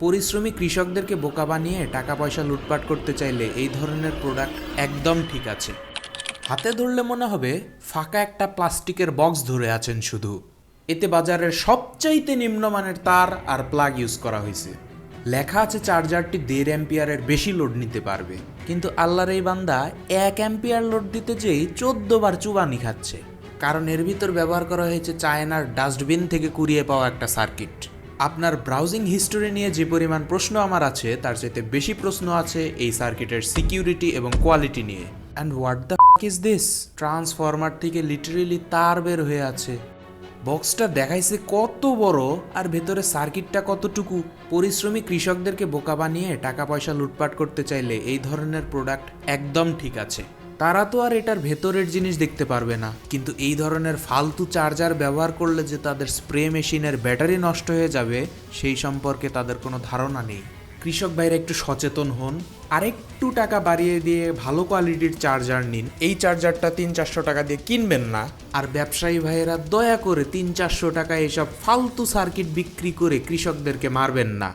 পরিশ্রমী কৃষকদেরকে বোকা বানিয়ে টাকা পয়সা লুটপাট করতে চাইলে এই ধরনের প্রোডাক্ট একদম ঠিক আছে। হাতে ধরলে মনে হবে ফাঁকা একটা প্লাস্টিকের বক্স ধরে আছেন শুধু। এতে বাজারের সবচাইতে নিম্নমানের তার আর প্লাগ ইউজ করা হয়েছে। লেখা আছে চার্জারটি 1.5 অ্যাম্পিয়ারের বেশি লোড নিতে পারবে, কিন্তু আল্লাহর এই বান্দা 1 অ্যাম্পিয়ার লোড দিতে যেই 14 বার চুবানি খাচ্ছে। কারণ এর ভিতর ব্যবহার করা হয়েছে চায়নার ডাস্টবিন থেকে কুড়িয়ে পাওয়া একটা সার্কিট। আপনার ব্রাউজিং হিস্টোরি নিয়ে যে পরিমাণ প্রশ্ন আমার আছে তার চাইতে বেশি প্রশ্ন আছে এই সার্কিটের সিকিউরিটি এবং কোয়ালিটি নিয়ে। And what the is this? Transformer থেকে লিটারেলি তার বের হয়ে আছে। বক্সটা দেখাইছে কত বড়, আর ভেতরে সার্কিটটা কতটুকু। পরিশ্রমী কৃষকদেরকে বোকা বানিয়ে টাকা পয়সা লুটপাট করতে চাইলে এই ধরনের প্রোডাক্ট একদম ঠিক আছে। তারা তো আর এটার ভেতরের জিনিস দেখতে পারবে না, কিন্তু এই ধরনের ফালতু চার্জার ব্যবহার করলে যে তাদের স্প্রে মেশিনের ব্যাটারি নষ্ট হয়ে যাবে সেই সম্পর্কে তাদের কোনো ধারণা নেই। কৃষক ভাইরা একটু সচেতন হন, আর একটু টাকা বাড়িয়ে দিয়ে ভালো কোয়ালিটির চার্জার নিন। এই চার্জারটা 300-400 টাকা দিয়ে কিনবেন না। আর ব্যবসায়ী ভাইয়েরা দয়া করে 300-400 টাকায় এসব ফালতু সার্কিট বিক্রি করে কৃষকদেরকে মারবেন না।